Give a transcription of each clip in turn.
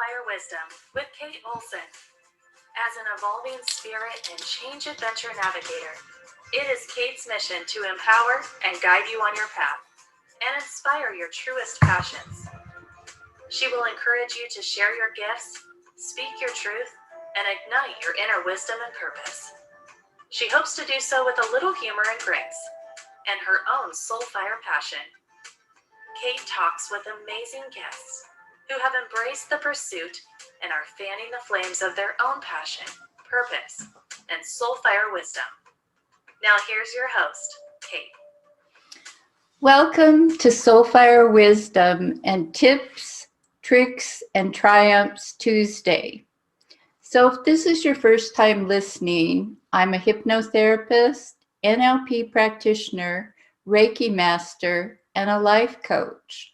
Soulfire Wisdom with Kate Olson. As an evolving spirit and change adventure navigator, it is Kate's mission to empower and guide you on your path and inspire your truest passions. She will encourage you to share your gifts, speak your truth, and ignite your inner wisdom and purpose. She hopes to do so with a little humor and grace and her own soulfire passion. Kate talks with amazing guests who have embraced the pursuit and are fanning the flames of their own passion, purpose, and soulfire wisdom. Now here's your host, Kate. Welcome to Soulfire Wisdom and Tips, Tricks, and Triumphs Tuesday. So if this is your first time listening, I'm a hypnotherapist, NLP practitioner, Reiki master, and a life coach.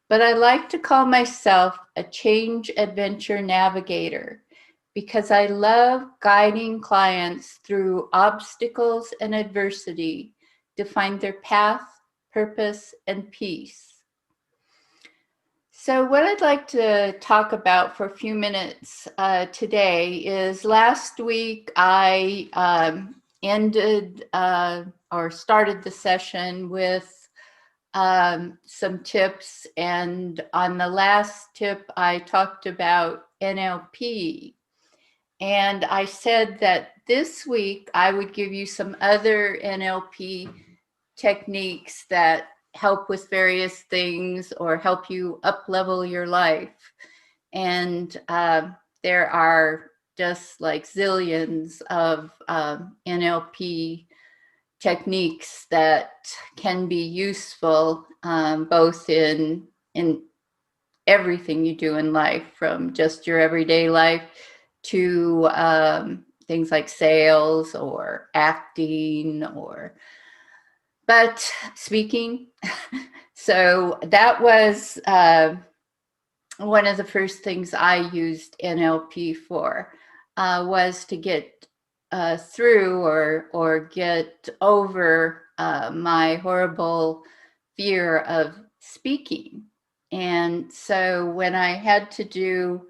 But I like to call myself a change adventure navigator because I love guiding clients through obstacles and adversity to find their path, purpose, and peace. So what I'd like to talk about for a few minutes today is last week I started the session with some tips, and on the last tip I talked about NLP, and I said that this week I would give you some other NLP techniques that help with various things or help you up-level your life. And there are just like zillions of NLP techniques that can be useful both in everything you do in life, from just your everyday life to things like sales or acting but speaking. So that was one of the first things I used NLP for, was to get through or get over my horrible fear of speaking. And so when I had to do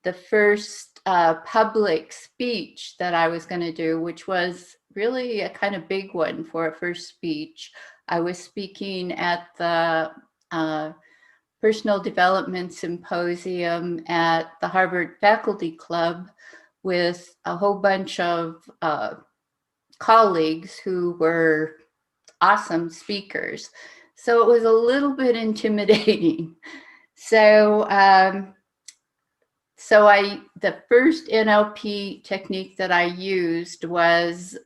the first public speech that I was going to do, which was really a kind of big one for a first speech, I was speaking at the Personal Development Symposium at the Harvard Faculty Club with a whole bunch of colleagues who were awesome speakers. So it was a little bit intimidating. So the first NLP technique that I used was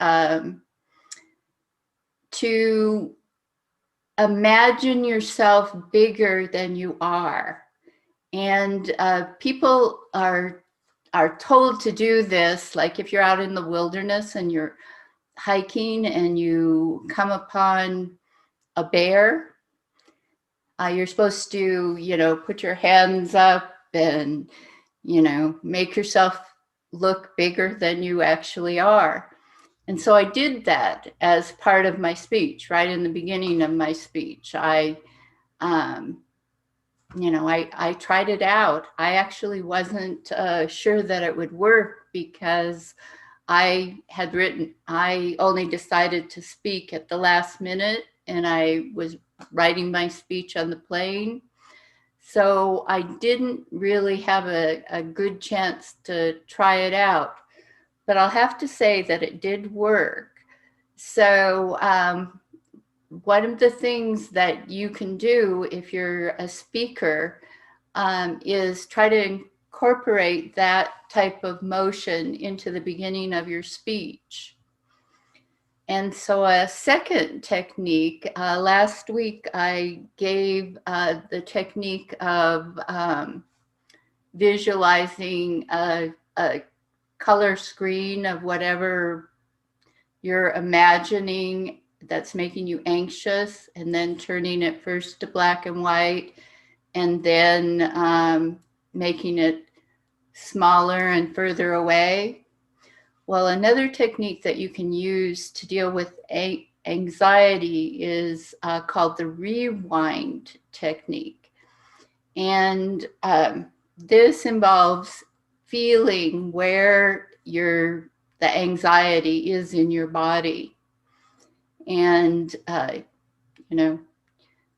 to imagine yourself bigger than you are. And people are told to do this, like if you're out in the wilderness and you're hiking and you come upon a bear, you're supposed to, put your hands up and, make yourself look bigger than you actually are. And so I did that as part of my speech, right in the beginning of my speech. I tried it out. I actually wasn't sure that it would work because I only decided to speak at the last minute, and I was writing my speech on the plane. So I didn't really have a good chance to try it out. But I'll have to say that it did work. So one of the things that you can do if you're a speaker is try to incorporate that type of motion into the beginning of your speech. And so a second technique, last week I gave the technique of visualizing a color screen of whatever you're imagining that's making you anxious, and then turning it first to black and white, and then making it smaller and further away. Well, another technique that you can use to deal with anxiety is called the rewind technique. And this involves feeling where the anxiety is in your body. And, you know,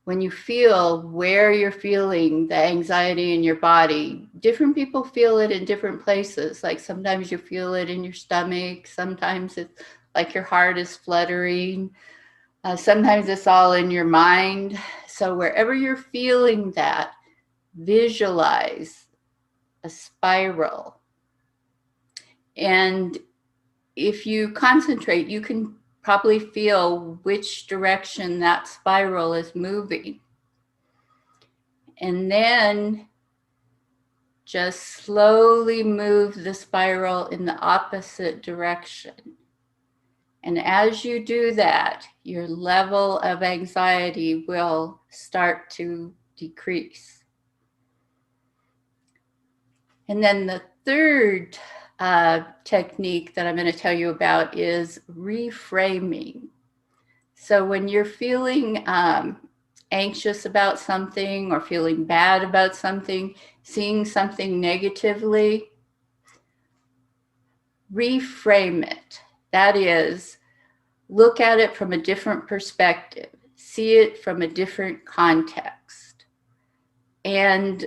when you feel where you're feeling the anxiety in your body, different people feel it in different places. Like sometimes you feel it in your stomach. Sometimes it's like your heart is fluttering. Sometimes it's all in your mind. So wherever you're feeling that, visualize a spiral. And if you concentrate, you can probably feel which direction that spiral is moving. And then just slowly move the spiral in the opposite direction. And as you do that, your level of anxiety will start to decrease. And then the third technique that I'm going to tell you about is reframing. So when you're feeling anxious about something or feeling bad about something, seeing something negatively, reframe it. That is, look at it from a different perspective, see it from a different context. And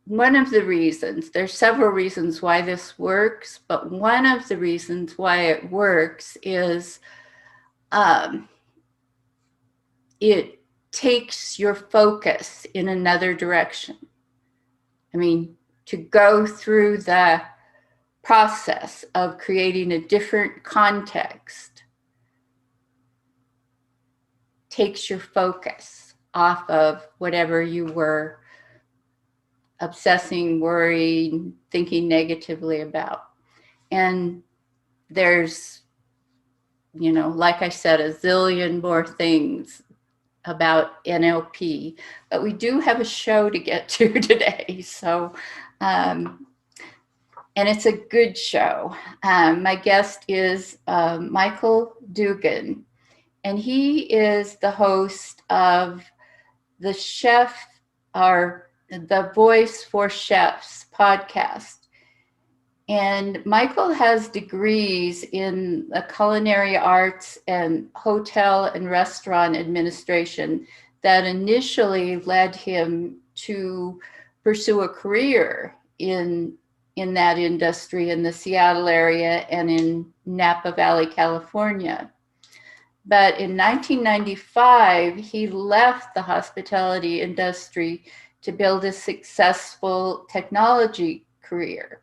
one of the reasons, there's several reasons why this works, but one of the reasons why it works is it takes your focus in another direction. I mean, to go through the process of creating a different context takes your focus off of whatever you were obsessing, worrying, thinking negatively about. And there's, like I said, a zillion more things about NLP, but we do have a show to get to today. So, and it's a good show. My guest is Michael Dugan, and he is the host of the Voice4Chefs podcast. And Michael has degrees in the culinary arts and hotel and restaurant administration that initially led him to pursue a career in that industry in the Seattle area and in Napa Valley, California. But in 1995, he left the hospitality industry to build a successful technology career.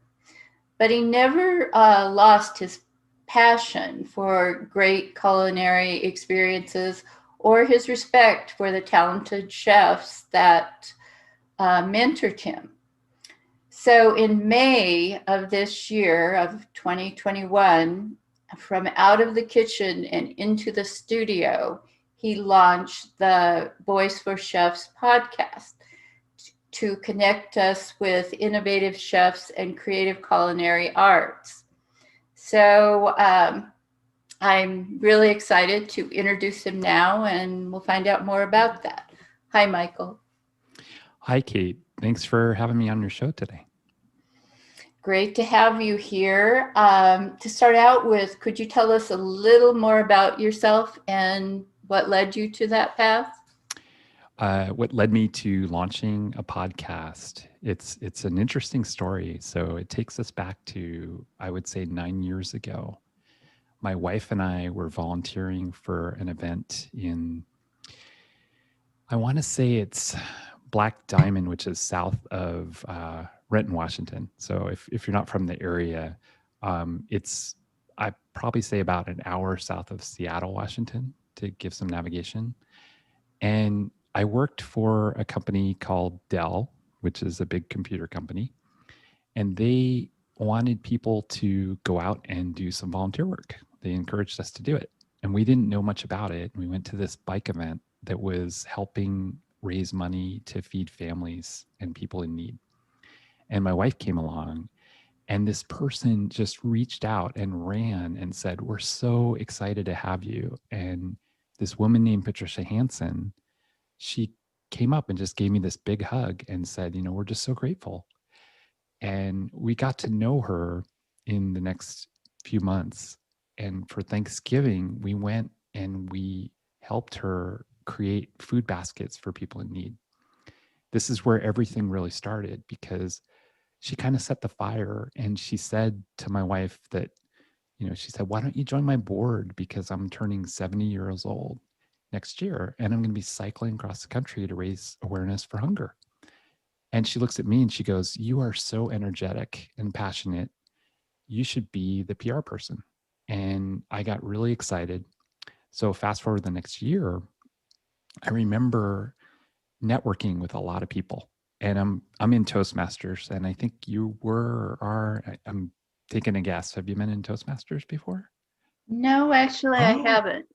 But he never lost his passion for great culinary experiences or his respect for the talented chefs that mentored him. So in May of this year, of 2021, from out of the kitchen and into the studio, he launched the Voice4Chefs podcast to connect us with innovative chefs and creative culinary arts. So I'm really excited to introduce him now, and we'll find out more about that. Hi, Michael. Hi, Kate. Thanks for having me on your show today. Great to have you here. To start out with, could you tell us a little more about yourself and what led you to that path? What led me to launching a podcast? It's an interesting story. So it takes us back to, I would say, 9 years ago. My wife and I were volunteering for an event in, I want to say it's Black Diamond, which is south of Renton, Washington. So if you're not from the area, it's, I probably say about an hour south of Seattle, Washington, to give some navigation. And I worked for a company called Dell, which is a big computer company. And they wanted people to go out and do some volunteer work. They encouraged us to do it. And we didn't know much about it. We went to this bike event that was helping raise money to feed families and people in need. And my wife came along, and this person just reached out and ran and said, "We're so excited to have you." And this woman named Patricia Hansen, she came up and just gave me this big hug and said, we're just so grateful. And we got to know her in the next few months. And for Thanksgiving, we went and we helped her create food baskets for people in need. This is where everything really started, because she kind of set the fire, and she said to my wife that, she said, why don't you join my board? Because I'm turning 70 years old next year, and I'm going to be cycling across the country to raise awareness for hunger. And she looks at me and she goes, you are so energetic and passionate. You should be the PR person. And I got really excited. So fast forward the next year, I remember networking with a lot of people. And I'm in Toastmasters, and I think you I'm taking a guess. Have you been in Toastmasters before? No, actually, I haven't.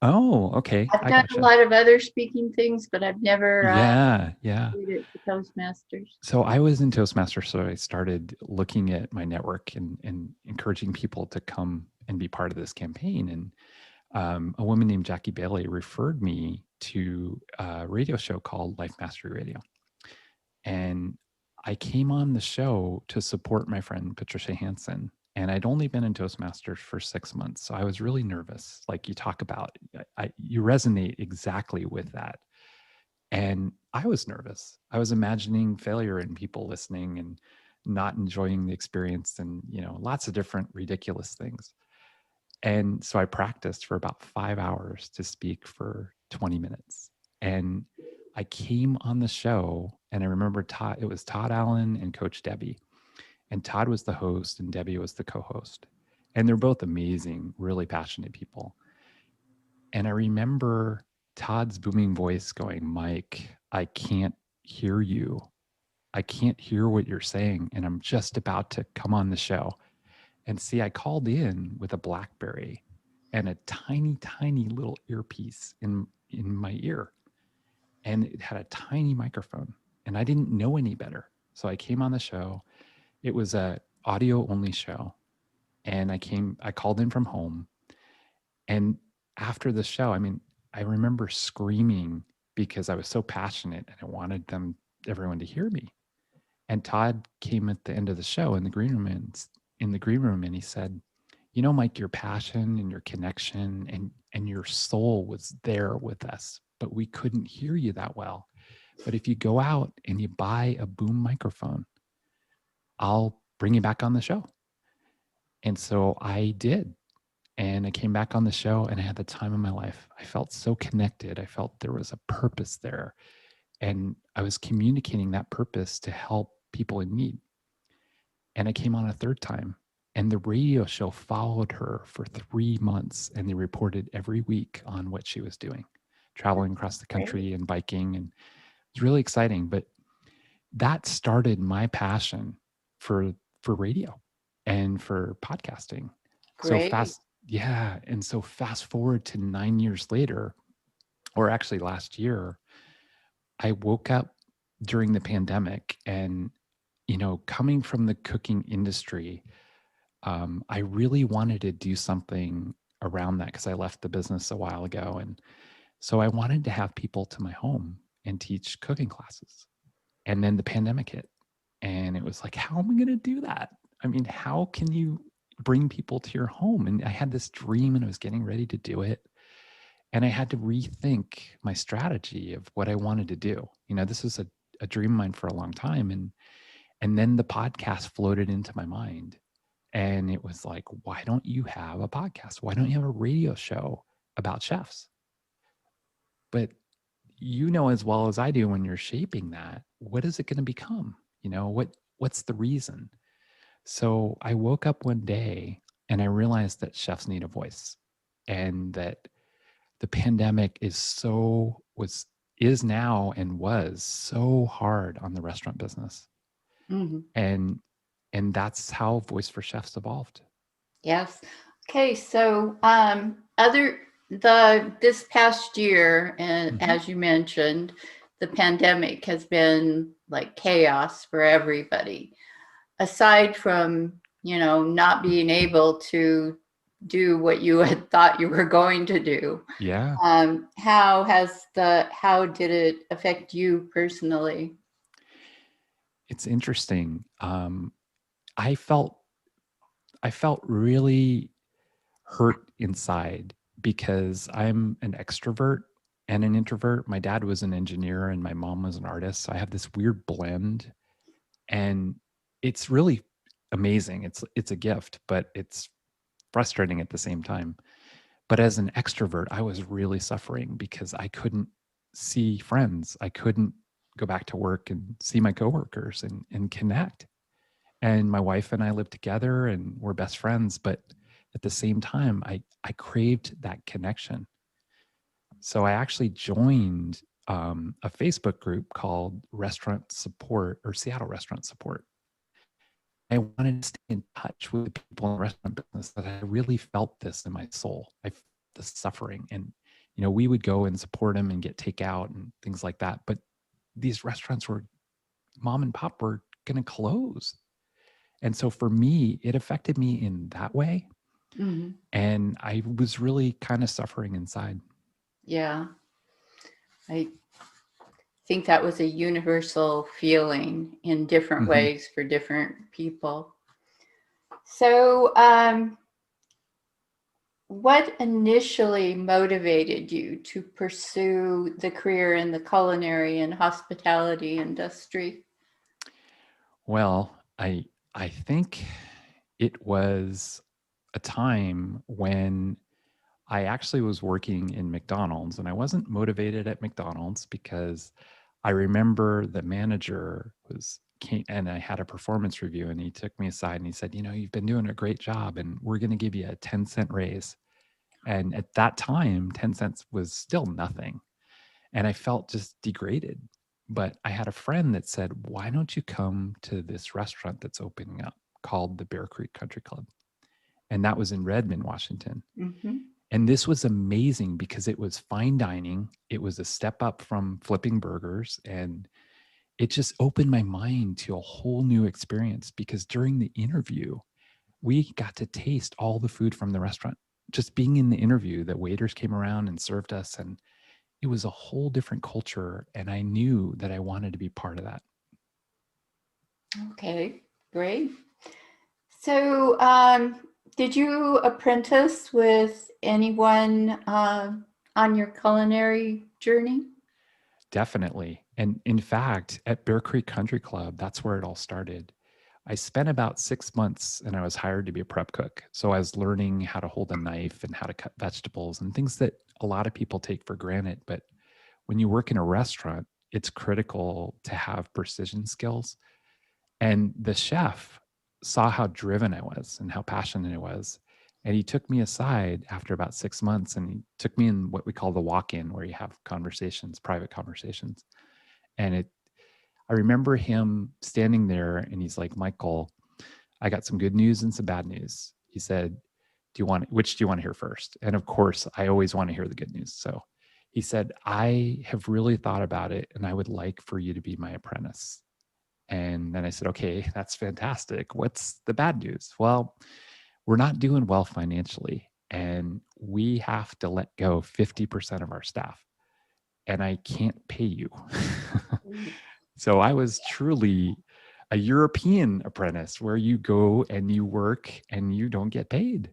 Oh, okay. I've done a lot of other speaking things, but I've never yeah. did it to Toastmasters. So I was in Toastmasters, so I started looking at my network and encouraging people to come and be part of this campaign. And a woman named Jackie Bailey referred me to a radio show called Life Mastery Radio. And I came on the show to support my friend Patricia Hansen. And I'd only been in Toastmasters for 6 months. So I was really nervous. Like you talk about, you resonate exactly with that. And I was nervous. I was imagining failure in people listening and not enjoying the experience, and, lots of different ridiculous things. And so I practiced for about 5 hours to speak for 20 minutes. And I came on the show, and I remember it was Todd Allen and Coach Debbie. And Todd was the host and Debbie was the co-host. And they're both amazing, really passionate people. And I remember Todd's booming voice going, Mike, I can't hear you. I can't hear what you're saying. And I'm just about to come on the show. And see, I called in with a BlackBerry and a tiny, tiny little earpiece in my ear. And it had a tiny microphone. And I didn't know any better. So I came on the show. It was a audio only show. And I called in from home. And after the show, I remember screaming because I was so passionate and I wanted everyone to hear me. And Todd came at the end of the show in the green room and he said, Mike, your passion and your connection and your soul was there with us, but we couldn't hear you that well. But if you go out and you buy a boom microphone, I'll bring you back on the show. And so I did. And I came back on the show and I had the time of my life. I felt so connected. I felt there was a purpose there. And I was communicating that purpose to help people in need. And I came on a third time, and the radio show followed her for 3 months, and they reported every week on what she was doing, traveling across the country and biking. And it was really exciting. But that started my passion for radio and for podcasting. Great. So fast forward to 9 years later, or actually last year, I woke up during the pandemic and, coming from the cooking industry, I really wanted to do something around that because I left the business a while ago. And so I wanted to have people to my home and teach cooking classes. And then the pandemic hit, and it was like, how am I going to do that? How can you bring people to your home? And I had this dream and I was getting ready to do it. And I had to rethink my strategy of what I wanted to do. This was a dream of mine for a long time. And then the podcast floated into my mind. And it was like, why don't you have a podcast? Why don't you have a radio show about chefs? But as well as I do, when you're shaping that, what is it going to become? What's the reason? So I woke up one day and I realized that chefs need a voice, and that the pandemic is now and was so hard on the restaurant business. Mm-hmm. And that's how Voice4Chefs evolved. Yes. Okay. So this past year, and mm-hmm. as you mentioned, the pandemic has been like chaos for everybody. Aside from, not being able to do what you had thought you were going to do. Yeah. How did it affect you personally? It's interesting. I felt really hurt inside because I'm an extrovert and an introvert. My dad was an engineer and my mom was an artist. So I have this weird blend, and it's really amazing. It's a gift, but it's frustrating at the same time. But as an extrovert, I was really suffering because I couldn't see friends. I couldn't go back to work and see my coworkers and connect. And my wife and I live together and we're best friends, but at the same time, I craved that connection. So I actually joined a Facebook group called Restaurant Support or Seattle Restaurant Support. I wanted to stay in touch with the people in the restaurant business that I really felt this in my soul. I felt the suffering, and we would go and support them and get takeout and things like that. But these restaurants were mom and pop were going to close, and so for me, it affected me in that way, Mm-hmm. and I was really kind of suffering inside. Yeah, I think that was a universal feeling in different Mm-hmm. ways for different people. So, what initially motivated you to pursue the career in the culinary and hospitality industry? Well, I think it was a time when I actually was working in McDonald's, and I wasn't motivated at McDonald's because I remember the manager came and I had a performance review, and he took me aside and he said, you've been doing a great job and we're going to give you a 10-cent raise. And at that time, 10 cents was still nothing. And I felt just degraded. But I had a friend that said, why don't you come to this restaurant that's opening up called the Bear Creek Country Club? And that was in Redmond, Washington. Mm-hmm. And this was amazing because it was fine dining. It was a step up from flipping burgers. And it just opened my mind to a whole new experience because during the interview, we got to taste all the food from the restaurant. Just being in the interview, the waiters came around and served us, and it was a whole different culture. And I knew that I wanted to be part of that. Okay, great. So, did you apprentice with anyone on your culinary journey? Definitely. And in fact, at Bear Creek Country Club, that's where it all started. I spent about 6 months and I was hired to be a prep cook. So I was learning how to hold a knife and how to cut vegetables and things that a lot of people take for granted. But when you work in a restaurant, it's critical to have precision skills. And the chef saw how driven I was and how passionate I was. And he took me aside after about 6 months and he took me in what we call the walk-in, where you have conversations, private conversations. And I remember him standing there and he's like, Michael, I got some good news and some bad news. He said, which do you want to hear first? And of course, I always want to hear the good news. So he said, I have really thought about it and I would like for you to be my apprentice. And then I said, okay, that's fantastic. What's the bad news? Well, we're not doing well financially and we have to let go 50% of our staff and I can't pay you. So I was truly a European apprentice where you go and you work and you don't get paid.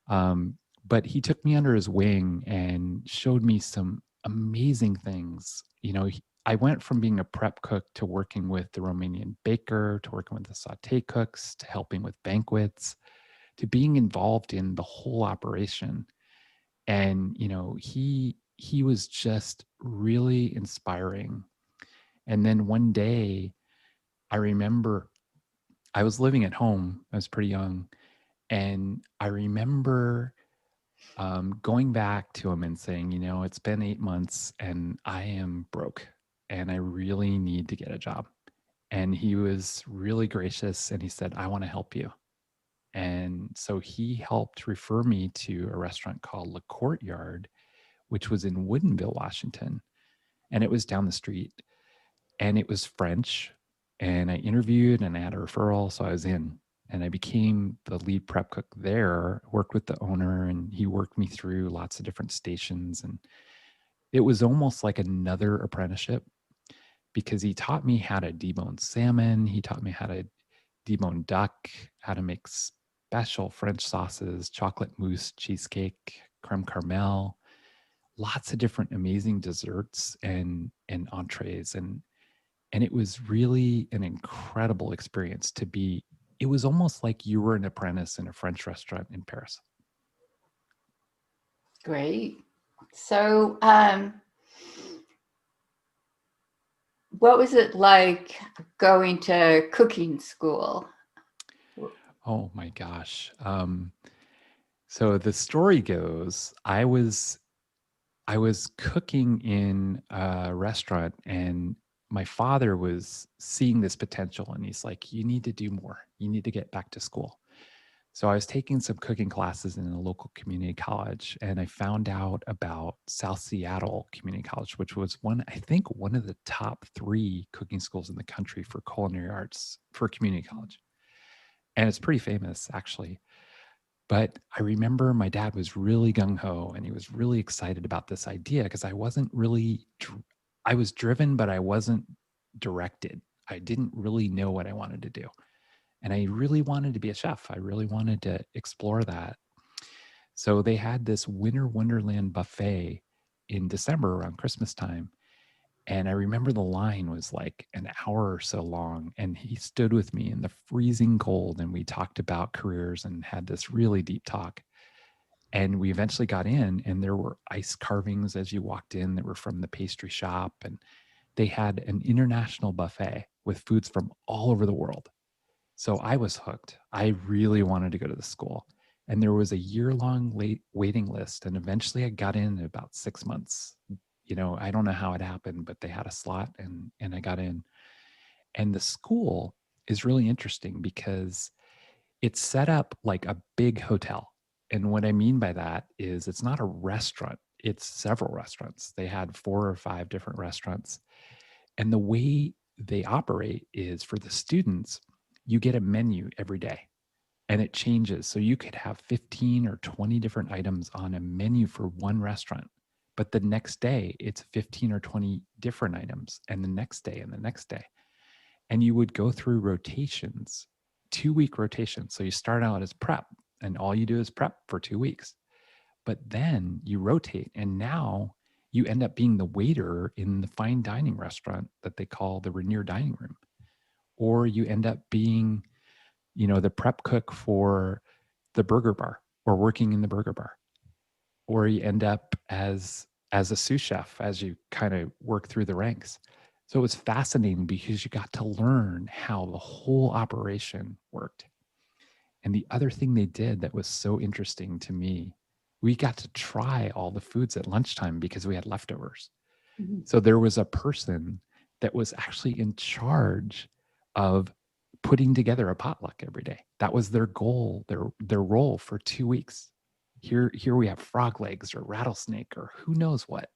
But he took me under his wing and showed me some amazing things. I went from being a prep cook to working with the Romanian baker, to working with the saute cooks, to helping with banquets, to being involved in the whole operation. And, he was just really inspiring. And then one day I remember I was living at home. I was pretty young. And I remember going back to him and saying, it's been 8 months and I am broke and I really need to get a job. And he was really gracious and he said, I want to help you. And so he helped refer me to a restaurant called Le Courtyard, which was in Woodinville, Washington. And it was down the street and it was French. And I interviewed and I had a referral. So I was in. And I became the lead prep cook there, worked with the owner, and he worked me through lots of different stations. And it was almost like another apprenticeship because he taught me how to debone salmon. He taught me how to debone duck, how to make special French sauces, chocolate mousse cheesecake, creme caramel, lots of different amazing desserts and entrees. And it was really an incredible experience to be. It was almost like you were an apprentice in a French restaurant in Paris. Great. So, what was it like going to cooking school? Oh my gosh. So the story goes, I was cooking in a restaurant, and my father was seeing this potential, and he's like, you need to do more. You need to get back to school. So I was taking some cooking classes in a local community college, and I found out about South Seattle Community College, which was I think one of the top 3 cooking schools in the country for culinary arts for community college. And it's pretty famous, actually. But I remember my dad was really gung-ho, and he was really excited about this idea because I wasn't really, I was driven, but I wasn't directed. I didn't really know what I wanted to do. And I really wanted to be a chef. I really wanted to explore that. So they had this Winter Wonderland buffet in December around Christmas time. And I remember the line was like an hour or so long. And he stood with me in the freezing cold, and we talked about careers and had this really deep talk. And we eventually got in, and there were ice carvings as you walked in that were from the pastry shop. And they had an international buffet with foods from all over the world. So I was hooked. I really wanted to go to the school. And there was a year-long waiting list. And eventually I got in about 6 months. I don't know how it happened, but they had a slot, and I got in. And the school is really interesting because it's set up like a big hotel. And what I mean by that is it's not a restaurant, it's several restaurants. They had 4 or 5 different restaurants. And the way they operate is for the students, you get a menu every day, and it changes. So you could have 15 or 20 different items on a menu for one restaurant. But the next day, it's 15 or 20 different items, and the next day, and the next day. And you would go through rotations, 2-week rotations. So you start out as prep, and all you do is prep for 2 weeks. But then you rotate, and now you end up being the waiter in the fine dining restaurant that they call the Rainier Dining Room. Or you end up being, the prep cook for the burger bar, or working in the burger bar. Or you end up as a sous chef as you kind of work through the ranks. So it was fascinating because you got to learn how the whole operation worked. And the other thing they did that was so interesting to me, we got to try all the foods at lunchtime because we had leftovers. Mm-hmm. So there was a person that was actually in charge of putting together a potluck every day. That was their goal, their role for 2 weeks. Here we have frog legs or rattlesnake or who knows what.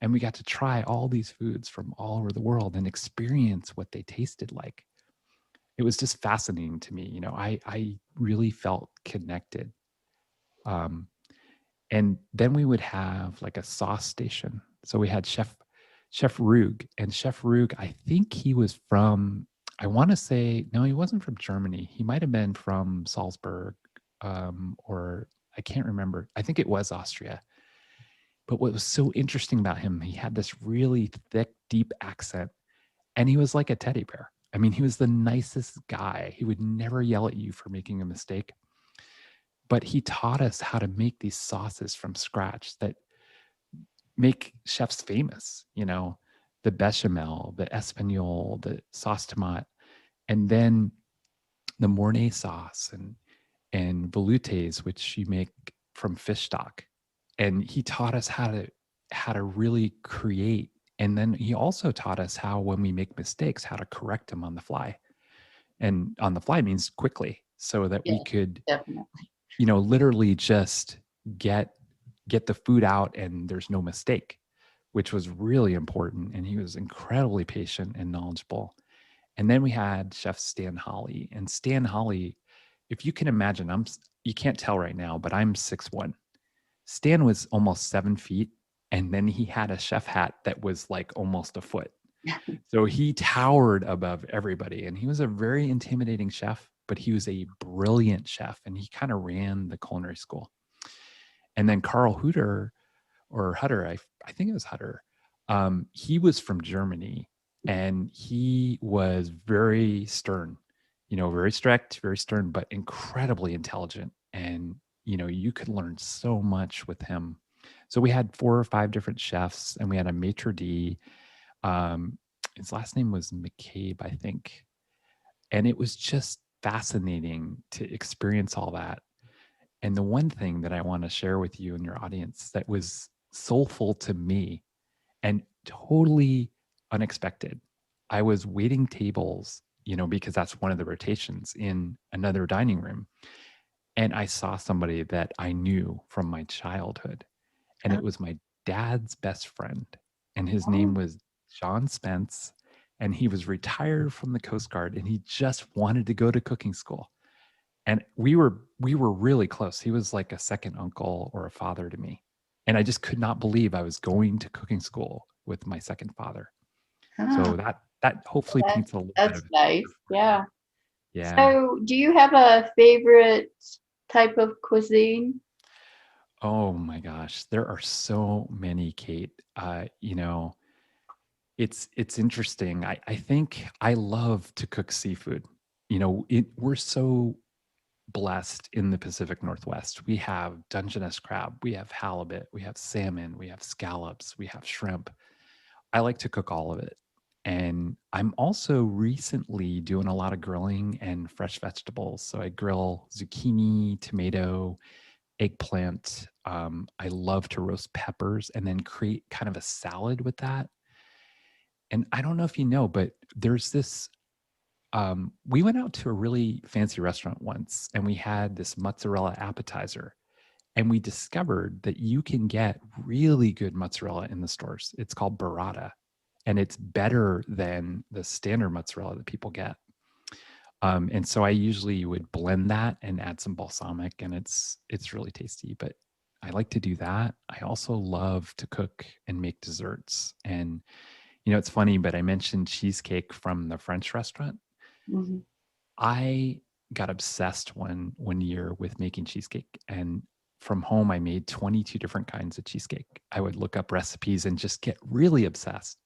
And we got to try all these foods from all over the world and experience what they tasted like. It was just fascinating to me. I really felt connected. And then we would have like a sauce station. So we had Chef Rug. And Chef Rug, I think he was from, I want to say, no, he wasn't from Germany. He might have been from Salzburg, or I can't remember. I think it was Austria. But what was so interesting about him, he had this really thick, deep accent, and he was like a teddy bear. I mean, he was the nicest guy. He would never yell at you for making a mistake. But he taught us how to make these sauces from scratch that make chefs famous, the bechamel, the espagnole, the sauce tomate, and then the Mornay sauce and veloutes, which you make from fish stock. And he taught us how to really create. And then he also taught us how, when we make mistakes, how to correct them on the fly. And on the fly means quickly, so that we could definitely, literally just get the food out and there's no mistake, which was really important. And he was incredibly patient and knowledgeable. And then we had Chef Stan Hawley, and Stan Hawley if you can imagine, you can't tell right now, but I'm 6'1". Stan was almost 7 feet. And then he had a chef hat that was like almost a foot. So he towered above everybody. And he was a very intimidating chef, but he was a brilliant chef. And he kind of ran the culinary school. And then Carl Hutter, I think it was Hutter, he was from Germany. And he was very stern, very strict, very stern, but incredibly intelligent. And, you could learn so much with him. So we had 4 or 5 different chefs, and we had a maitre d'. His last name was McCabe, I think. And it was just fascinating to experience all that. And the one thing that I want to share with you and your audience that was soulful to me and totally unexpected. I was waiting tables, because that's one of the rotations in another dining room. And I saw somebody that I knew from my childhood. And it was my dad's best friend. And his name was John Spence. And he was retired from the Coast Guard, and he just wanted to go to cooking school. And we were really close. He was like a second uncle or a father to me. And I just could not believe I was going to cooking school with my second father. So that hopefully paints a little bit of nice. Yeah. Yeah. So do you have a favorite type of cuisine? Oh my gosh, there are so many, Kate. It's interesting. I think I love to cook seafood. We're so blessed in the Pacific Northwest. We have Dungeness crab, we have halibut, we have salmon, we have scallops, we have shrimp. I like to cook all of it. And I'm also recently doing a lot of grilling and fresh vegetables. So I grill zucchini, tomato, eggplant. I love to roast peppers and then create kind of a salad with that. And I don't know if you know, but there's this we went out to a really fancy restaurant once, and we had this mozzarella appetizer, and we discovered that you can get really good mozzarella in the stores. It's called burrata, and it's better than the standard mozzarella that people get. And so I usually would blend that and add some balsamic, and it's really tasty. But I like to do that. I also love to cook and make desserts. And it's funny, but I mentioned cheesecake from the French restaurant. Mm-hmm. I got obsessed one year with making cheesecake, and from home I made 22 different kinds of cheesecake. I would look up recipes and just get really obsessed.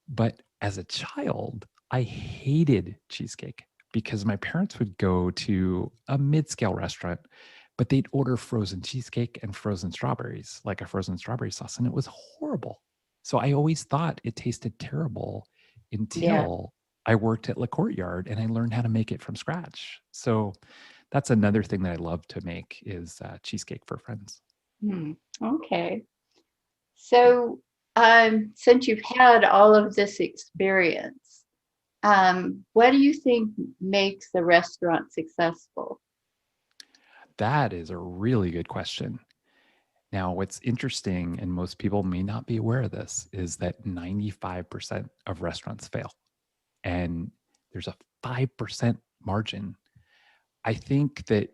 But as a child, I hated cheesecake because my parents would go to a mid-scale restaurant, but they'd order frozen cheesecake and frozen strawberries, like a frozen strawberry sauce, and it was horrible. So I always thought it tasted terrible until I worked at Le Courtyard and I learned how to make it from scratch. So that's another thing that I love to make is cheesecake for friends. Okay. So since you've had all of this experience, what do you think makes the restaurant successful? That is a really good question. Now, what's interesting, and most people may not be aware of this, is that 95% of restaurants fail. And there's a 5% margin. I think that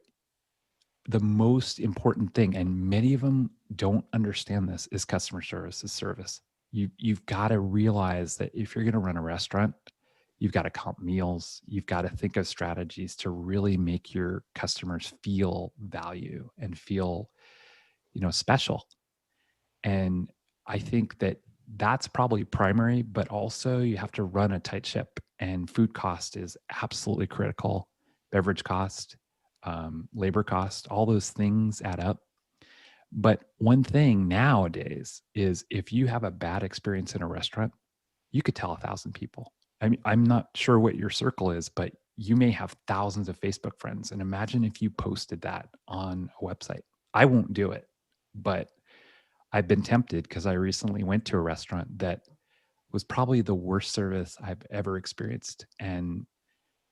the most important thing, and many of them don't understand this, is customer service is service. You've got to realize that if you're going to run a restaurant, you've got to count meals. You've got to think of strategies to really make your customers feel value and feel, special. And I think that that's probably primary, but also you have to run a tight ship, and food cost is absolutely critical. Beverage cost, labor cost, all those things add up. But one thing nowadays is if you have a bad experience in a restaurant, you could tell 1,000 people. I mean, I'm not sure what your circle is, but you may have thousands of Facebook friends. And imagine if you posted that on a website. I won't do it, but I've been tempted because I recently went to a restaurant that was probably the worst service I've ever experienced. And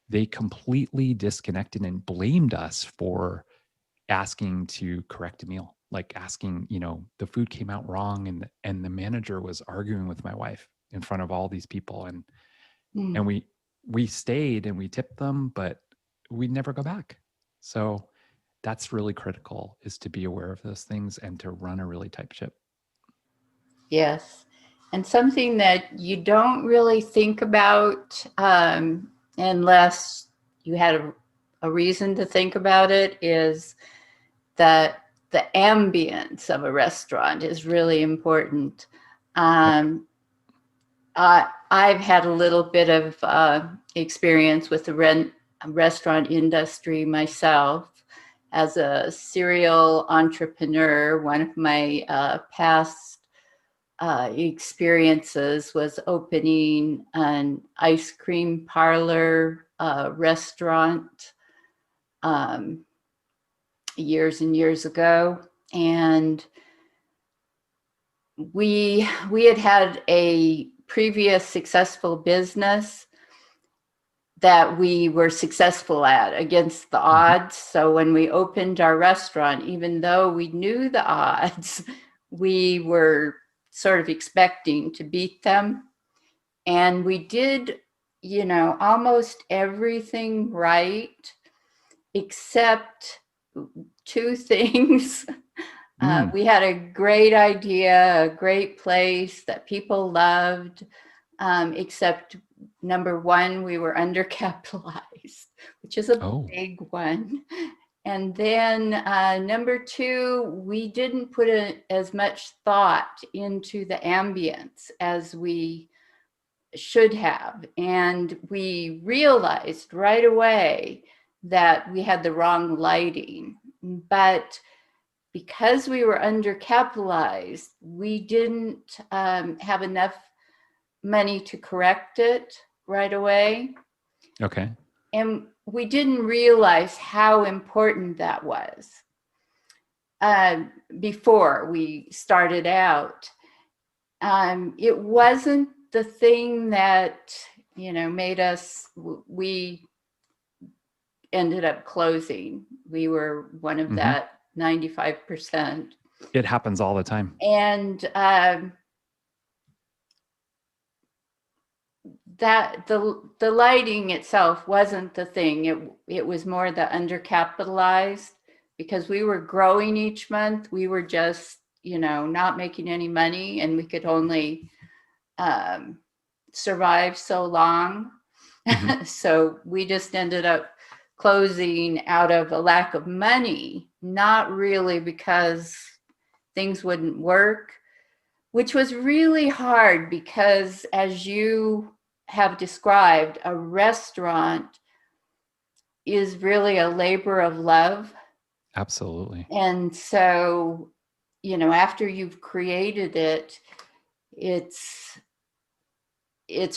they completely disconnected and blamed us for asking to correct a meal, like asking, the food came out wrong, and the manager was arguing with my wife in front of all these people. And we stayed and we tipped them, but we'd never go back. So that's really critical, is to be aware of those things and to run a really tight ship. Yes. And something that you don't really think about unless you had a reason to think about it is that the ambience of a restaurant is really important. I've had a little bit of experience with the restaurant industry myself. As a serial entrepreneur, one of my past experiences was opening an ice cream parlor restaurant years and years ago. And we had a previous successful business that we were successful at against the odds. So when we opened our restaurant, even though we knew the odds, we were sort of expecting to beat them. And we did, almost everything right, except two things. We had a great idea, a great place that people loved, except number one, we were undercapitalized, which is a big one. And then number two, we didn't put as much thought into the ambience as we should have. And we realized right away that we had the wrong lighting. But because we were undercapitalized, we didn't have enough money to correct it right away. Okay. And we didn't realize how important that was before we started out. It wasn't the thing that, made us, we ended up closing. We were one of that 95%. It happens all the time. And that the lighting itself wasn't the thing. It was more the undercapitalized, because we were growing each month. We were just, not making any money, and we could only survive so long. So we just ended up closing out of a lack of money, not really because things wouldn't work, which was really hard because, as you have described, a restaurant is really a labor of love. Absolutely. And so, after you've created it, it's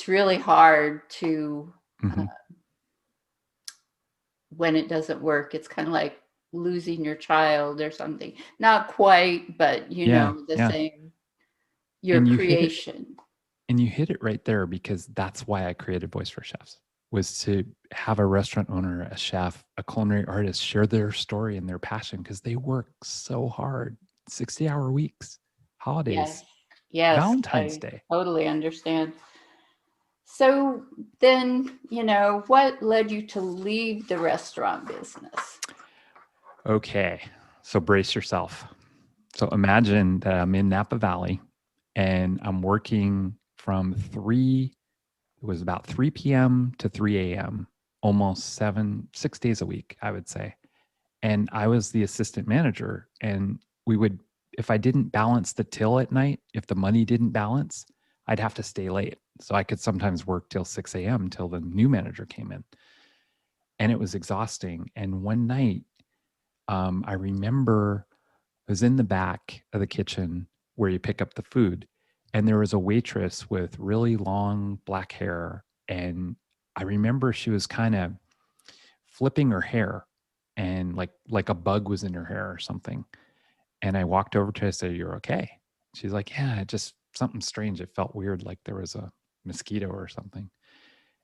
really hard to, when it doesn't work, it's kind of like losing your child or something. Not quite, but the same, your creation. And you hit it right there, because that's why I created Voice4Chefs, was to have a restaurant owner, a chef, a culinary artist share their story and their passion, because they work so hard, 60-hour weeks, holidays, yes, Valentine's Day. Totally understand. So then, what led you to leave the restaurant business? Okay, so brace yourself. So imagine that I'm in Napa Valley and I'm working from 3 p.m. to 3 a.m., almost 6 days a week, I would say. And I was the assistant manager, and if I didn't balance the till at night, if the money didn't balance, I'd have to stay late. So I could sometimes work till 6 a.m. till the new manager came in. And it was exhausting. And one night, I remember I was in the back of the kitchen where you pick up the food, and there was a waitress with really long black hair. And I remember she was kind of flipping her hair, and like a bug was in her hair or something. And I walked over to her and said, "You're okay?" She's like, "Yeah, just something strange. It felt weird, like there was a mosquito or something."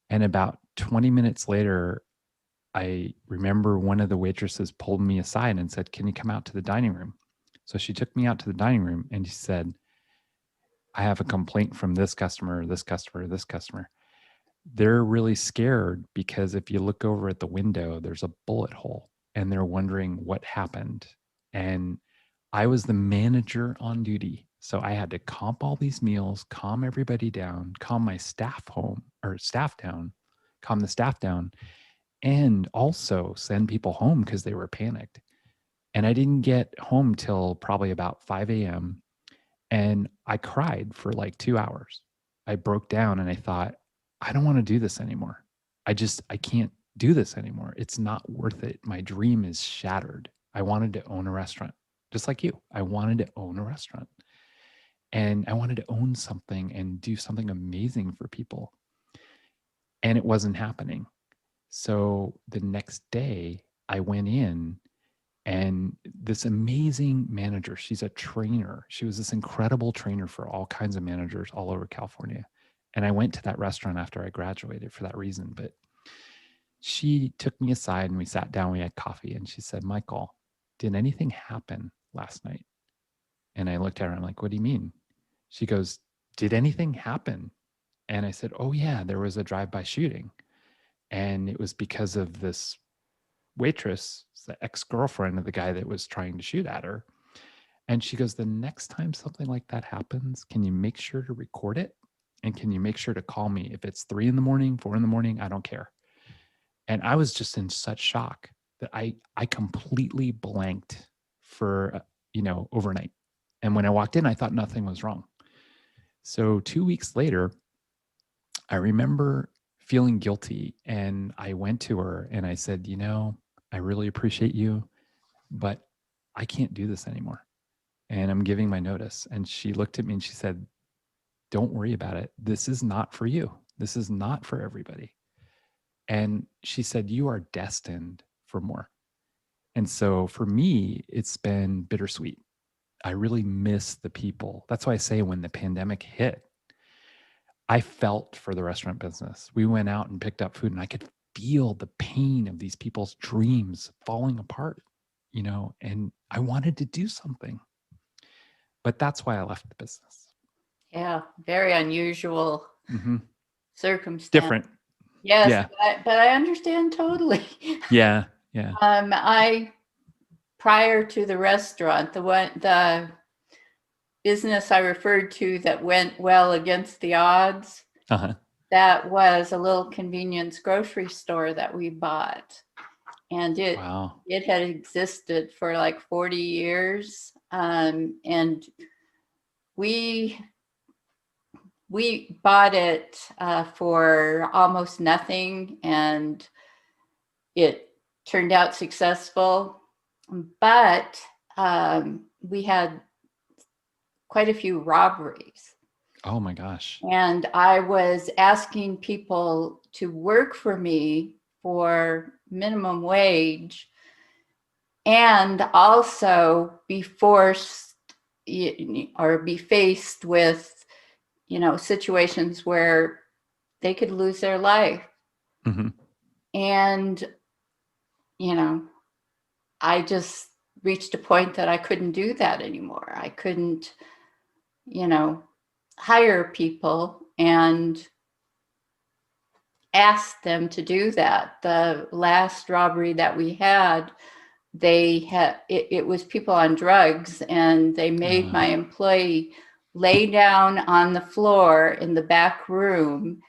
And about 20 minutes later, I remember one of the waitresses pulled me aside and said, "Can you come out to the dining room?" So she took me out to the dining room and she said, "I have a complaint from this customer, this customer, this customer. They're really scared because if you look over at the window, there's a bullet hole and they're wondering what happened. And I was the manager on duty. So I had to comp all these meals, calm everybody down, calm my staff down, calm the staff down, and also send people home because they were panicked. And I didn't get home till probably about 5 a.m. And I cried for like 2 hours. I broke down and I thought, I don't want to do this anymore. I can't do this anymore. It's not worth it. My dream is shattered. I wanted to own a restaurant, just like you. I wanted to own a restaurant and I wanted to own something and do something amazing for people. And it wasn't happening. So the next day I went in, and this amazing manager, she's a trainer. She was this incredible trainer for all kinds of managers all over California. And I went to that restaurant after I graduated for that reason. But she took me aside and we sat down, we had coffee, and she said, Michael, did anything happen last night? And I looked at her, I'm like, what do you mean? She goes, did anything happen? And I said, oh yeah, there was a drive-by shooting. And it was because of this waitress, the ex-girlfriend of the guy that was trying to shoot at her. And she goes, the next time something like that happens, can you make sure to record it? And can you make sure to call me? If it's 3 a.m, 4 a.m, I don't care. And I was just in such shock that I completely blanked for, overnight. And when I walked in, I thought nothing was wrong. So 2 weeks later, I remember feeling guilty. And I went to her and I said, I really appreciate you, but I can't do this anymore. And I'm giving my notice. And she looked at me and she said, don't worry about it. This is not for you. This is not for everybody. And she said, you are destined for more. And so for me, it's been bittersweet. I really miss the people. That's why I say when the pandemic hit, I felt for the restaurant business. We went out and picked up food and I could feel the pain of these people's dreams falling apart, and I wanted to do something. But that's why I left the business. Yeah, very unusual circumstance. Different. Yes, Yeah. but I understand totally. Yeah. Prior to the restaurant, the business I referred to that went well against the odds, that was a little convenience grocery store that we bought. And it had existed for like 40 years. And we bought it for almost nothing, and it turned out successful. But we had quite a few robberies. Oh my gosh. And I was asking people to work for me for minimum wage and also be forced or be faced with, situations where they could lose their life. And, I just reached a point that I couldn't do that anymore. I couldn't, hire people and ask them to do that. The last robbery that we had, it was people on drugs, and they made my employee lay down on the floor in the back room,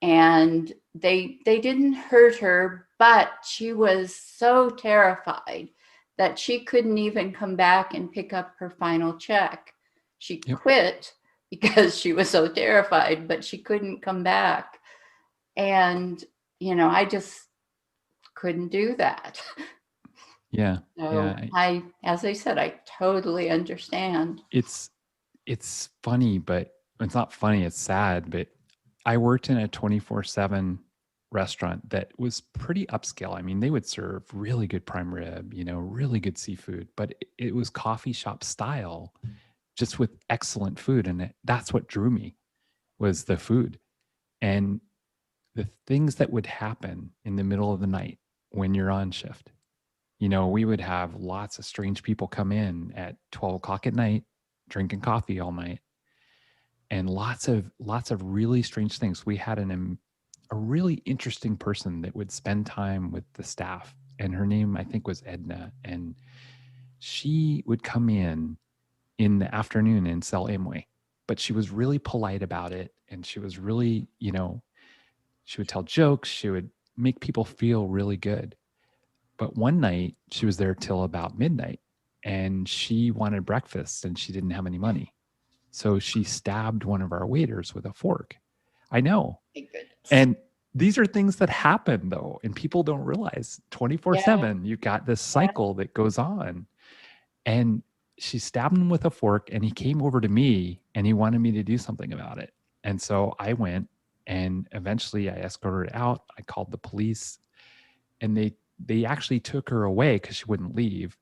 and they didn't hurt her, but she was so terrified that she couldn't even come back and pick up her final check. She quit because she was so terrified, but she couldn't come back. And, I just couldn't do that. Yeah. So as I said, I totally understand. It's funny, but it's not funny. It's sad, but I worked in a 24/7 restaurant that was pretty upscale. I mean, they would serve really good prime rib, really good seafood, but it was coffee shop style, just with excellent food. And that's what drew me, was the food. And the things that would happen in the middle of the night when you're on shift. We would have lots of strange people come in at 12 o'clock at night, drinking coffee all night, and lots of really strange things. We had a really interesting person that would spend time with the staff and her name, I think, was Edna. And she would come in the afternoon and sell Amway, but she was really polite about it. And she was really, she would tell jokes. She would make people feel really good. But one night she was there till about midnight and she wanted breakfast and she didn't have any money. So she stabbed one of our waiters with a fork. I know. Thank goodness. And these are things that happen though, and people don't realize 24/7, you've got this cycle that goes on. And she stabbed him with a fork and he came over to me and he wanted me to do something about it. And so I went and eventually I escorted her out. I called the police and they actually took her away because she wouldn't leave.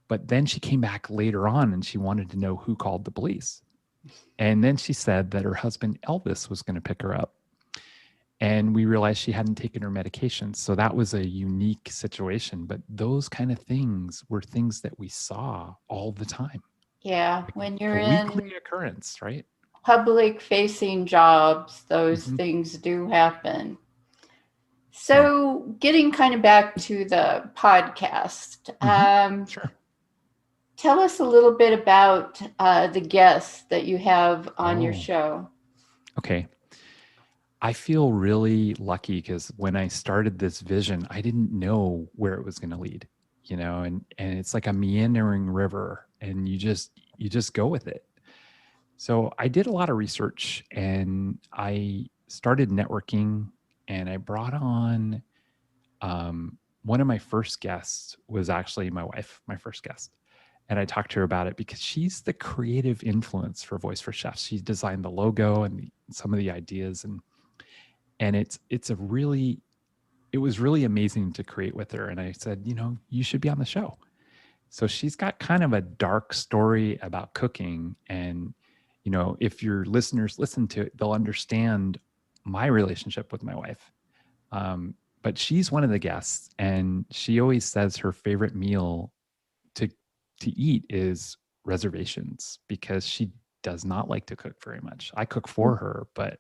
But then she came back later on and she wanted to know who called the police. And then she said that her husband Elvis was going to pick her up. And we realized she hadn't taken her medications. So that was a unique situation. But those kind of things were things that we saw all the time. Yeah, when you're a weekly occurrence, right? Public facing jobs, those things do happen. So getting kind of back to the podcast, Sure. Tell us a little bit about the guests that you have on your show. Okay. I feel really lucky because when I started this vision, I didn't know where it was going to lead, and it's like a meandering river and you just go with it. So I did a lot of research and I started networking and I brought on one of my first guests was actually my wife, my first guest. And I talked to her about it because she's the creative influence for Voice4Chefs. She designed the logo and some of the ideas, and it was really amazing to create with her. And I said, you should be on the show. So she's got kind of a dark story about cooking, and if your listeners listen to it, they'll understand my relationship with my wife. But she's one of the guests, and she always says her favorite meal to eat is reservations because she does not like to cook very much. I cook for her, but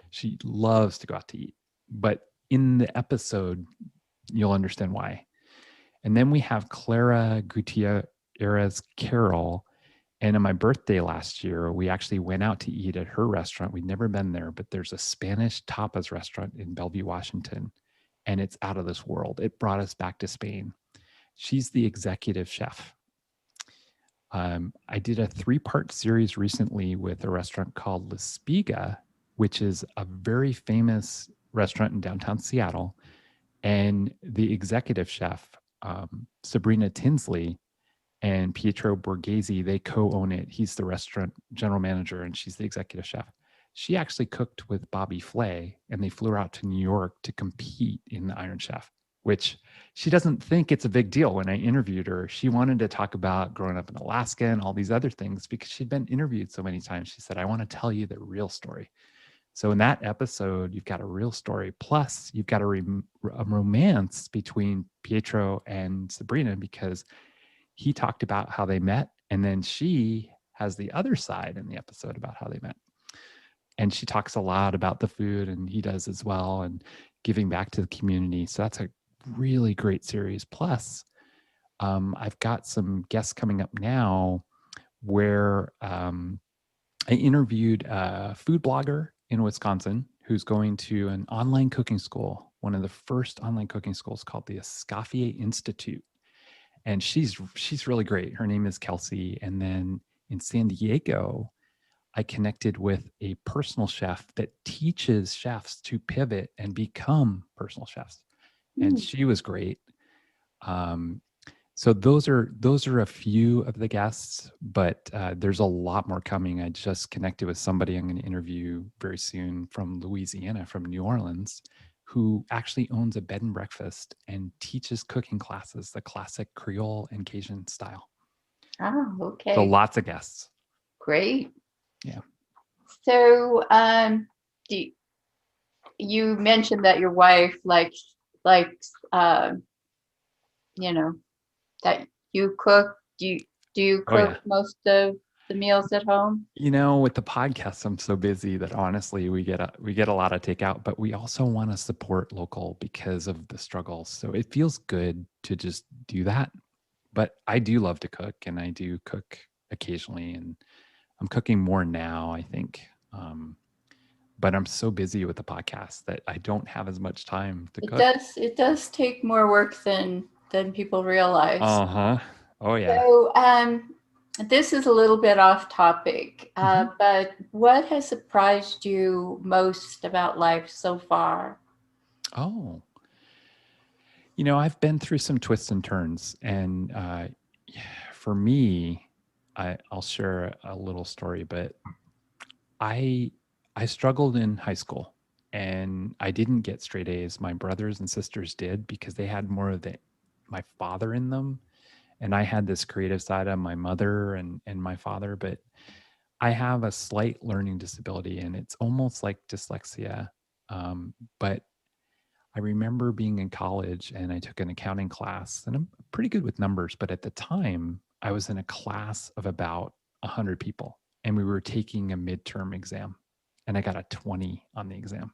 she loves to go out to eat. But in the episode, you'll understand why. And then we have Clara Gutierrez Carroll. And on my birthday last year, we actually went out to eat at her restaurant. We'd never been there, but there's a Spanish tapas restaurant in Bellevue, Washington, and it's out of this world. It brought us back to Spain. She's the executive chef. I did a 3-part series recently with a restaurant called La Spiga, which is a very famous restaurant in downtown Seattle. And the executive chef, Sabrina Tinsley and Pietro Borghese, they co-own it. He's the restaurant general manager and she's the executive chef. She actually cooked with Bobby Flay and they flew her out to New York to compete in the Iron Chef, which she doesn't think it's a big deal. When I interviewed her, she wanted to talk about growing up in Alaska and all these other things because she'd been interviewed so many times. She said, I want to tell you the real story. So in that episode, you've got a real story. Plus, you've got a romance between Pietro and Sabrina because he talked about how they met. And then she has the other side in the episode about how they met. And she talks a lot about the food and he does as well and giving back to the community. So that's a really great series. Plus, I've got some guests coming up now where I interviewed a food blogger in Wisconsin who's going to an online cooking school, one of the first online cooking schools called the Escoffier Institute. And she's really great. Her name is Kelsey. And then in San Diego, I connected with a personal chef that teaches chefs to pivot and become personal chefs. And she was great. So those are a few of the guests, but there's a lot more coming. I just connected with somebody I'm going to interview very soon from Louisiana, from New Orleans, who actually owns a bed and breakfast and teaches cooking classes, the classic Creole and Cajun style. Oh, okay. So lots of guests. Great. Yeah. So you mentioned that your wife likes that you cook. Do you cook most of the meals at home? With the podcast, I'm so busy that honestly, we get a lot of takeout, but we also want to support local because of the struggles. So it feels good to just do that. But I do love to cook, and I do cook occasionally, and I'm cooking more now, I think. But I'm so busy with the podcast that I don't have as much time to cook. It does take more work than people realize. Uh-huh. Oh yeah. So this is a little bit off topic, but what has surprised you most about life so far? Oh, I've been through some twists and turns, and for me, I'll share a little story, but I struggled in high school, and I didn't get straight A's. My brothers and sisters did because they had more of my father in them, and I had this creative side of my mother and my father, but I have a slight learning disability, and it's almost like dyslexia. But I remember being in college, and I took an accounting class, and I'm pretty good with numbers, but at the time I was in a class of about 100 people, and we were taking a midterm exam, and I got a 20 on the exam,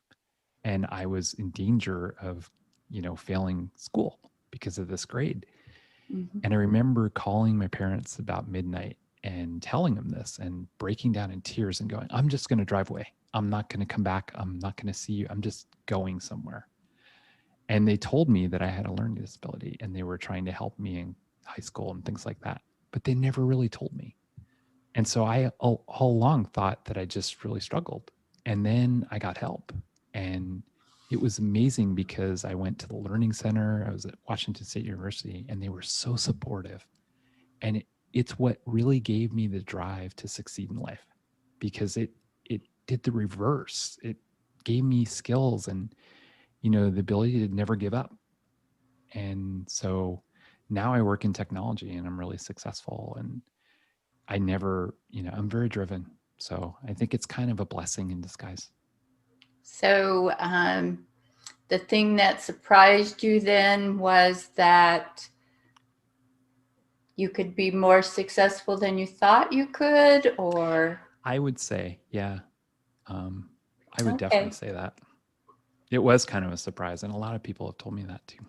and I was in danger of, failing school because of this grade. Mm-hmm. And I remember calling my parents about midnight and telling them this and breaking down in tears and going, I'm just going to drive away. I'm not going to come back. I'm not going to see you. I'm just going somewhere. And they told me that I had a learning disability, and they were trying to help me in high school and things like that. But they never really told me. And so I all along thought that I just really struggled. And then I got help. And it was amazing because I went to the Learning Center. I was at Washington State University, and they were so supportive. And it's what really gave me the drive to succeed in life, because it did the reverse. It gave me skills and, the ability to never give up. And so now I work in technology, and I'm really successful, and I never, I'm very driven. So I think it's kind of a blessing in disguise. So the thing that surprised you then was that you could be more successful than you thought you could, or? I would say, yeah. I would definitely say that. It was kind of a surprise, and a lot of people have told me that too.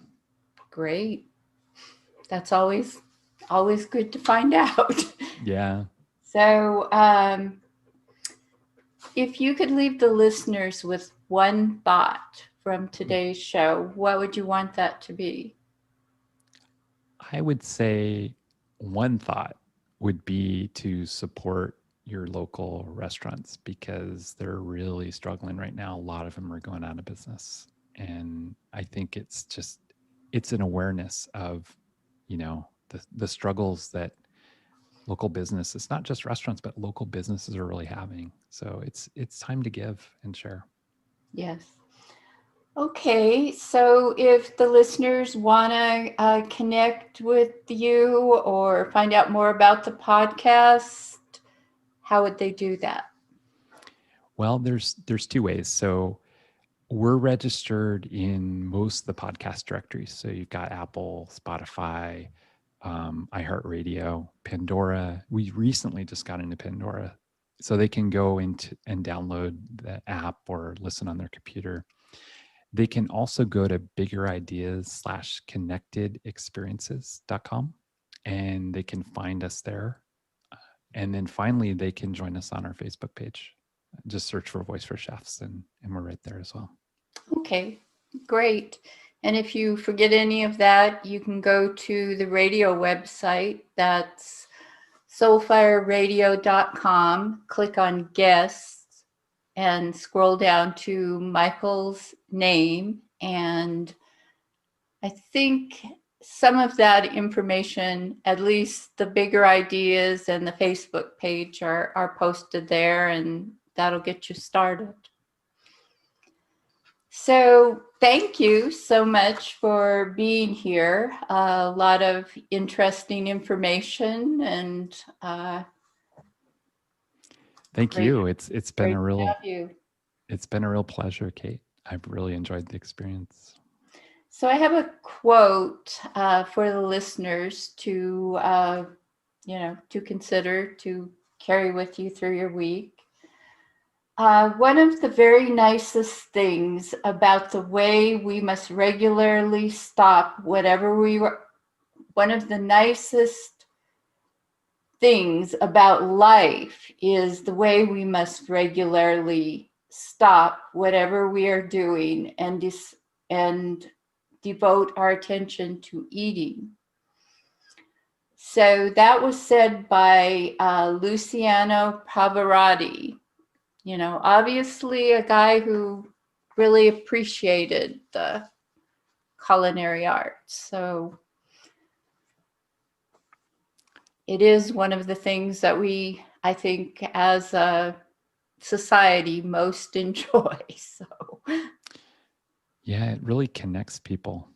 Great. That's always good to find out. Yeah. So if you could leave the listeners with one thought from today's show, what would you want that to be? I would say one thought would be to support your local restaurants, because they're really struggling right now. A lot of them are going out of business. And I think it's an awareness of, the struggles that local business, it's not just restaurants, but local businesses are really having. So it's time to give and share. Yes. Okay, so if the listeners want to connect with you or find out more about the podcast, how would they do that? Well, there's two ways. So we're registered in most of the podcast directories. So you've got Apple, Spotify, iHeartRadio, Pandora. We recently just got into Pandora. So they can go into and download the app or listen on their computer. They can also go to biggerideas/connectedexperiences.com, and they can find us there. And then finally, they can join us on our Facebook page. Just search for Voice4Chefs, and we're right there as well. Okay, great. And if you forget any of that, you can go to the radio website. That's soulfireradio.com. Click on guests and scroll down to Michael's name. And I think some of that information, at least the bigger ideas and the Facebook page are posted there, and that'll get you started. So thank you so much for being here. A lot of interesting information, and thank you. It's been a real pleasure, Kate. I've really enjoyed the experience. So I have a quote for the listeners to to consider, to carry with you through your week. One of the very nicest things about the way we must regularly stop whatever we were, one of the nicest things about life is the way we must regularly stop whatever we are doing and devote our attention to eating. So that was said by Luciano Pavarotti, obviously a guy who really appreciated the culinary arts. So it is one of the things that we, I think, as a society most enjoy. So Yeah, it really connects people.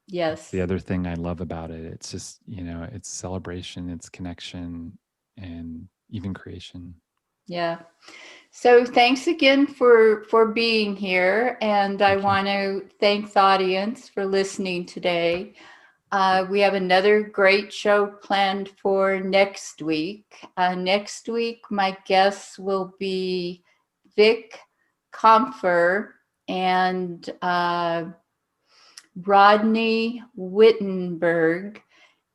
yes. That's the other thing I love about it. It's just, it's celebration, it's connection, and even creation. Yeah. So thanks again for being here. And I want to thank the audience for listening today. We have another great show planned for next week. Next week, my guests will be Vic Comfer and Rodney Wittenberg.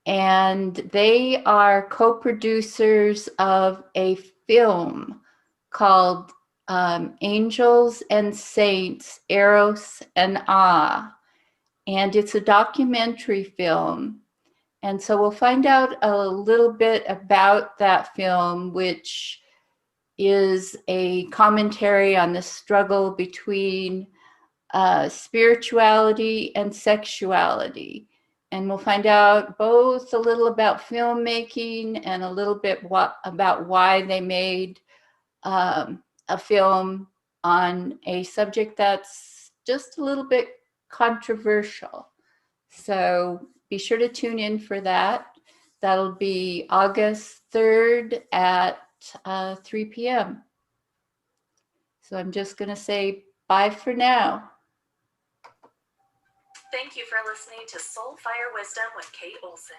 And they are co-producers of a film called Angels and Saints, Eros and Ah. And it's a documentary film. And so we'll find out a little bit about that film, which is a commentary on the struggle between spirituality and sexuality. And we'll find out both a little about filmmaking and a little bit about why they made a film on a subject that's just a little bit controversial. So be sure to tune in for that. That'll be August 3rd at 3 p.m. So I'm just going to say bye for now. Thank you for listening to Soul Fire Wisdom with Kate Olson.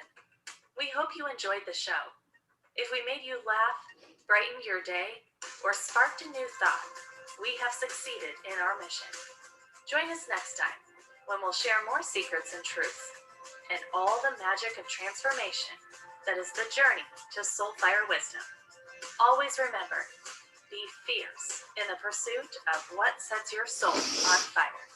We hope you enjoyed the show. If we made you laugh, brightened your day, or sparked a new thought, we have succeeded in our mission. Join us next time when we'll share more secrets and truths and all the magic of transformation that is the journey to Soul Fire Wisdom. Always remember, be fierce in the pursuit of what sets your soul on fire.